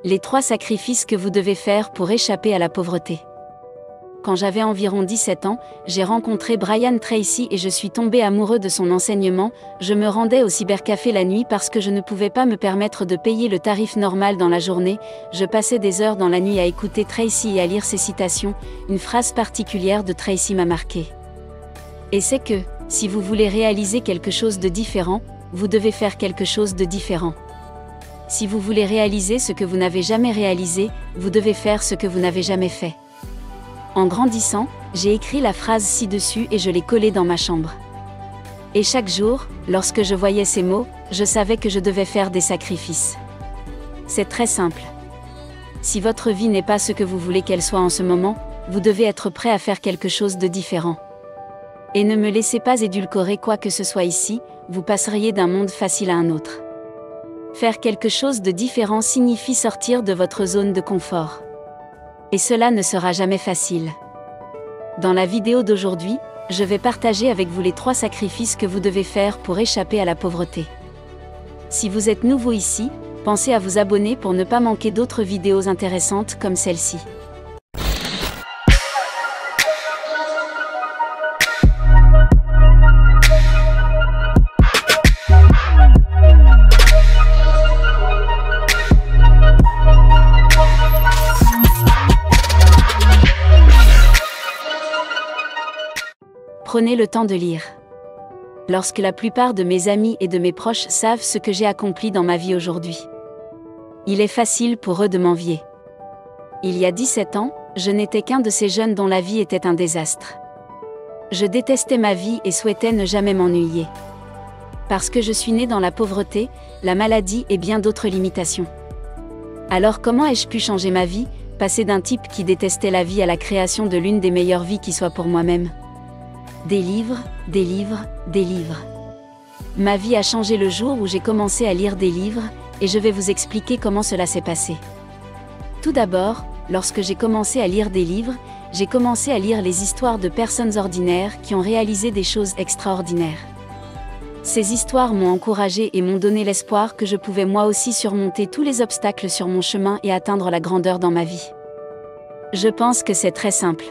Les 3 sacrifices que vous devez faire pour échapper à la pauvreté. Quand j'avais environ 17 ans, j'ai rencontré Brian Tracy et je suis tombé amoureux de son enseignement. Je me rendais au cybercafé la nuit parce que je ne pouvais pas me permettre de payer le tarif normal dans la journée. Je passais des heures dans la nuit à écouter Tracy et à lire ses citations. Une phrase particulière de Tracy m'a marqué. Et c'est que, si vous voulez réaliser quelque chose de différent, vous devez faire quelque chose de différent. Si vous voulez réaliser ce que vous n'avez jamais réalisé, vous devez faire ce que vous n'avez jamais fait. En grandissant, j'ai écrit la phrase ci-dessus et je l'ai collée dans ma chambre. Et chaque jour, lorsque je voyais ces mots, je savais que je devais faire des sacrifices. C'est très simple. Si votre vie n'est pas ce que vous voulez qu'elle soit en ce moment, vous devez être prêt à faire quelque chose de différent. Et ne me laissez pas édulcorer quoi que ce soit ici, vous passeriez d'un monde facile à un autre. Faire quelque chose de différent signifie sortir de votre zone de confort. Et cela ne sera jamais facile. Dans la vidéo d'aujourd'hui, je vais partager avec vous les 3 sacrifices que vous devez faire pour échapper à la pauvreté. Si vous êtes nouveau ici, pensez à vous abonner pour ne pas manquer d'autres vidéos intéressantes comme celle-ci. Prenez le temps de lire. Lorsque la plupart de mes amis et de mes proches savent ce que j'ai accompli dans ma vie aujourd'hui, il est facile pour eux de m'envier. Il y a 17 ans, je n'étais qu'un de ces jeunes dont la vie était un désastre. Je détestais ma vie et souhaitais ne jamais m'ennuyer. Parce que je suis né dans la pauvreté, la maladie et bien d'autres limitations. Alors comment ai-je pu changer ma vie, passer d'un type qui détestait la vie à la création de l'une des meilleures vies qui soit pour moi-même ? Des livres, des livres, des livres. Ma vie a changé le jour où j'ai commencé à lire des livres, et je vais vous expliquer comment cela s'est passé. Tout d'abord, lorsque j'ai commencé à lire des livres, j'ai commencé à lire les histoires de personnes ordinaires qui ont réalisé des choses extraordinaires. Ces histoires m'ont encouragé et m'ont donné l'espoir que je pouvais moi aussi surmonter tous les obstacles sur mon chemin et atteindre la grandeur dans ma vie. Je pense que c'est très simple.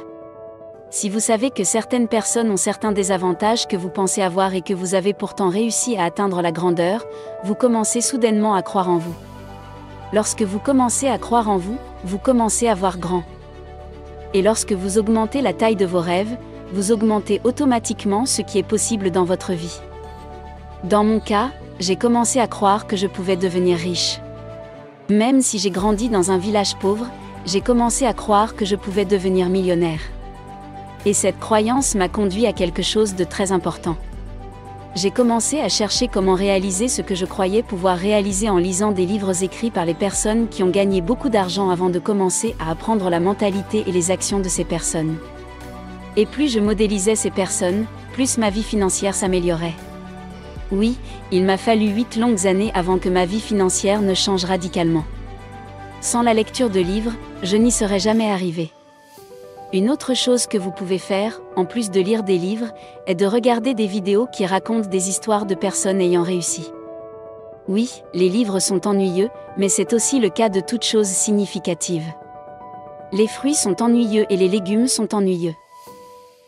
Si vous savez que certaines personnes ont certains désavantages que vous pensez avoir et que vous avez pourtant réussi à atteindre la grandeur, vous commencez soudainement à croire en vous. Lorsque vous commencez à croire en vous, vous commencez à voir grand. Et lorsque vous augmentez la taille de vos rêves, vous augmentez automatiquement ce qui est possible dans votre vie. Dans mon cas, j'ai commencé à croire que je pouvais devenir riche. Même si j'ai grandi dans un village pauvre, j'ai commencé à croire que je pouvais devenir millionnaire. Et cette croyance m'a conduit à quelque chose de très important. J'ai commencé à chercher comment réaliser ce que je croyais pouvoir réaliser en lisant des livres écrits par les personnes qui ont gagné beaucoup d'argent avant de commencer à apprendre la mentalité et les actions de ces personnes. Et plus je modélisais ces personnes, plus ma vie financière s'améliorait. Oui, il m'a fallu 8 longues années avant que ma vie financière ne change radicalement. Sans la lecture de livres, je n'y serais jamais arrivé. Une autre chose que vous pouvez faire, en plus de lire des livres, est de regarder des vidéos qui racontent des histoires de personnes ayant réussi. Oui, les livres sont ennuyeux, mais c'est aussi le cas de toute chose significative. Les fruits sont ennuyeux et les légumes sont ennuyeux.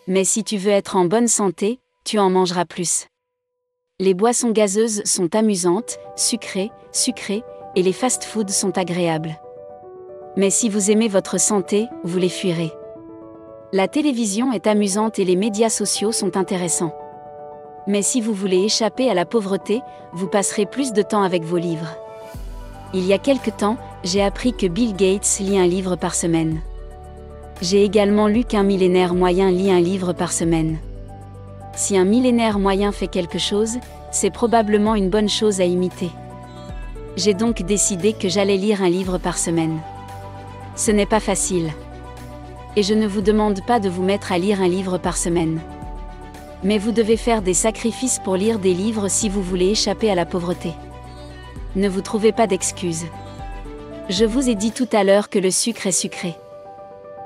Mais si tu veux être en bonne santé, tu en mangeras plus. Les boissons gazeuses sont amusantes, sucrées, et les fast-foods sont agréables. Mais si vous aimez votre santé, vous les fuirez. La télévision est amusante et les médias sociaux sont intéressants. Mais si vous voulez échapper à la pauvreté, vous passerez plus de temps avec vos livres. Il y a quelque temps, j'ai appris que Bill Gates lit un livre par semaine. J'ai également lu qu'un millénaire moyen lit un livre par semaine. Si un millénaire moyen fait quelque chose, c'est probablement une bonne chose à imiter. J'ai donc décidé que j'allais lire un livre par semaine. Ce n'est pas facile. Et je ne vous demande pas de vous mettre à lire un livre par semaine. Mais vous devez faire des sacrifices pour lire des livres si vous voulez échapper à la pauvreté. Ne vous trouvez pas d'excuses. Je vous ai dit tout à l'heure que le sucre est sucré.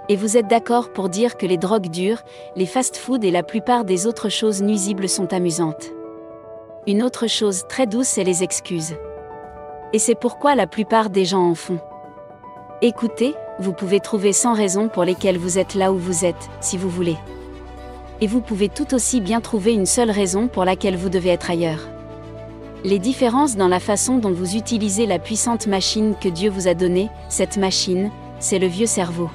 Et vous êtes d'accord pour dire que les drogues dures, les fast-foods et la plupart des autres choses nuisibles sont amusantes. Une autre chose très douce, c'est les excuses. Et c'est pourquoi la plupart des gens en font. Écoutez, vous pouvez trouver 100 raisons pour lesquelles vous êtes là où vous êtes, si vous voulez. Et vous pouvez tout aussi bien trouver une seule raison pour laquelle vous devez être ailleurs. Les différences dans la façon dont vous utilisez la puissante machine que Dieu vous a donnée, cette machine, c'est le vieux cerveau.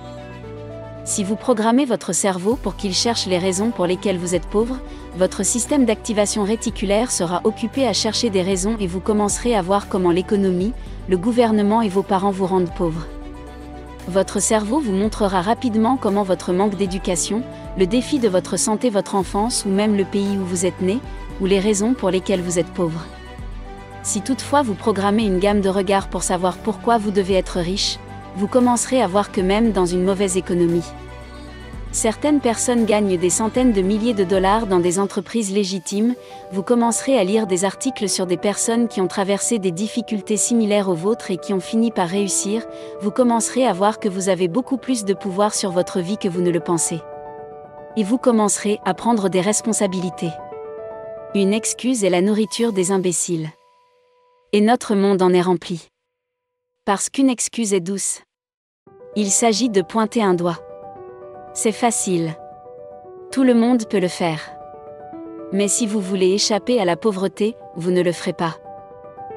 Si vous programmez votre cerveau pour qu'il cherche les raisons pour lesquelles vous êtes pauvre, votre système d'activation réticulaire sera occupé à chercher des raisons et vous commencerez à voir comment l'économie, le gouvernement et vos parents vous rendent pauvres. Votre cerveau vous montrera rapidement comment votre manque d'éducation, le défi de votre santé, votre enfance ou même le pays où vous êtes né, ou les raisons pour lesquelles vous êtes pauvre. Si toutefois vous programmez une gamme de regards pour savoir pourquoi vous devez être riche, vous commencerez à voir que même dans une mauvaise économie, certaines personnes gagnent des centaines de milliers de dollars dans des entreprises légitimes, vous commencerez à lire des articles sur des personnes qui ont traversé des difficultés similaires aux vôtres et qui ont fini par réussir, vous commencerez à voir que vous avez beaucoup plus de pouvoir sur votre vie que vous ne le pensez. Et vous commencerez à prendre des responsabilités. Une excuse est la nourriture des imbéciles. Et notre monde en est rempli. Parce qu'une excuse est douce. Il s'agit de pointer un doigt. C'est facile. Tout le monde peut le faire. Mais si vous voulez échapper à la pauvreté, vous ne le ferez pas.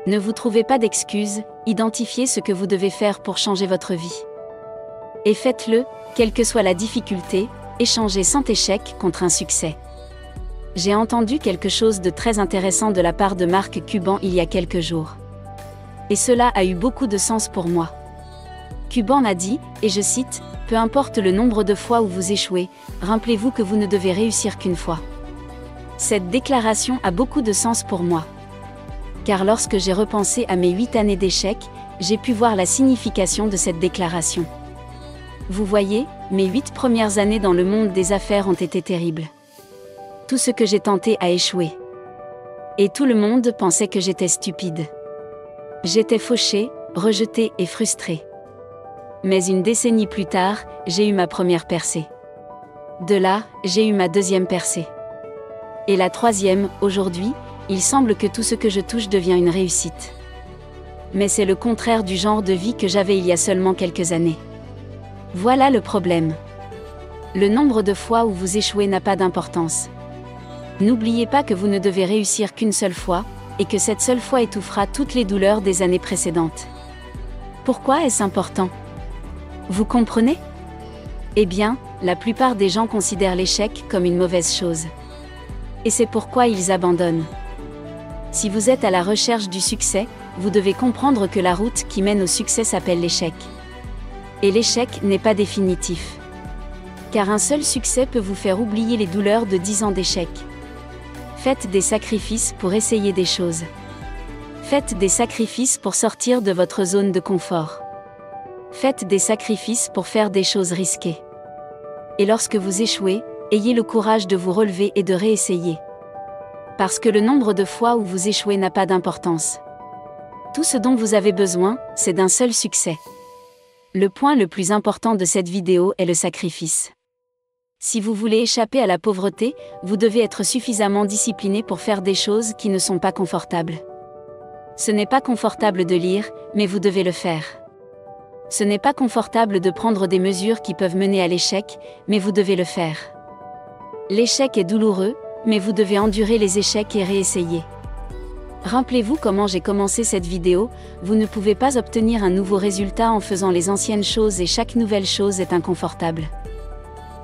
Ne vous trouvez pas d'excuses, identifiez ce que vous devez faire pour changer votre vie. Et faites-le, quelle que soit la difficulté, échangez 100 échecs contre un succès. J'ai entendu quelque chose de très intéressant de la part de Mark Cuban il y a quelques jours. Et cela a eu beaucoup de sens pour moi. Cuban a dit, et je cite, « Peu importe le nombre de fois où vous échouez, rappelez-vous que vous ne devez réussir qu'une fois. » Cette déclaration a beaucoup de sens pour moi. Car lorsque j'ai repensé à mes 8 années d'échecs, j'ai pu voir la signification de cette déclaration. Vous voyez, mes 8 premières années dans le monde des affaires ont été terribles. Tout ce que j'ai tenté a échoué. Et tout le monde pensait que j'étais stupide. J'étais fauché, rejeté et frustré. Mais une décennie plus tard, j'ai eu ma première percée. De là, j'ai eu ma deuxième percée. Et la troisième, aujourd'hui, il semble que tout ce que je touche devient une réussite. Mais c'est le contraire du genre de vie que j'avais il y a seulement quelques années. Voilà le problème. Le nombre de fois où vous échouez n'a pas d'importance. N'oubliez pas que vous ne devez réussir qu'une seule fois, et que cette seule fois étouffera toutes les douleurs des années précédentes. Pourquoi est-ce important ? Vous comprenez ? Eh bien, la plupart des gens considèrent l'échec comme une mauvaise chose. Et c'est pourquoi ils abandonnent. Si vous êtes à la recherche du succès, vous devez comprendre que la route qui mène au succès s'appelle l'échec. Et l'échec n'est pas définitif. Car un seul succès peut vous faire oublier les douleurs de 10 ans d'échec. Faites des sacrifices pour essayer des choses. Faites des sacrifices pour sortir de votre zone de confort. Faites des sacrifices pour faire des choses risquées. Et lorsque vous échouez, ayez le courage de vous relever et de réessayer. Parce que le nombre de fois où vous échouez n'a pas d'importance. Tout ce dont vous avez besoin, c'est d'un seul succès. Le point le plus important de cette vidéo est le sacrifice. Si vous voulez échapper à la pauvreté, vous devez être suffisamment discipliné pour faire des choses qui ne sont pas confortables. Ce n'est pas confortable de lire, mais vous devez le faire. Ce n'est pas confortable de prendre des mesures qui peuvent mener à l'échec, mais vous devez le faire. L'échec est douloureux, mais vous devez endurer les échecs et réessayer. Rappelez-vous comment j'ai commencé cette vidéo, vous ne pouvez pas obtenir un nouveau résultat en faisant les anciennes choses et chaque nouvelle chose est inconfortable.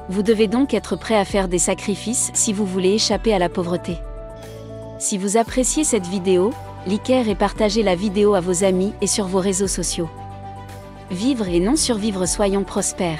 Vous devez donc être prêt à faire des sacrifices si vous voulez échapper à la pauvreté. Si vous appréciez cette vidéo, likez et partagez la vidéo à vos amis et sur vos réseaux sociaux. Vivre et non survivre, soyons prospères.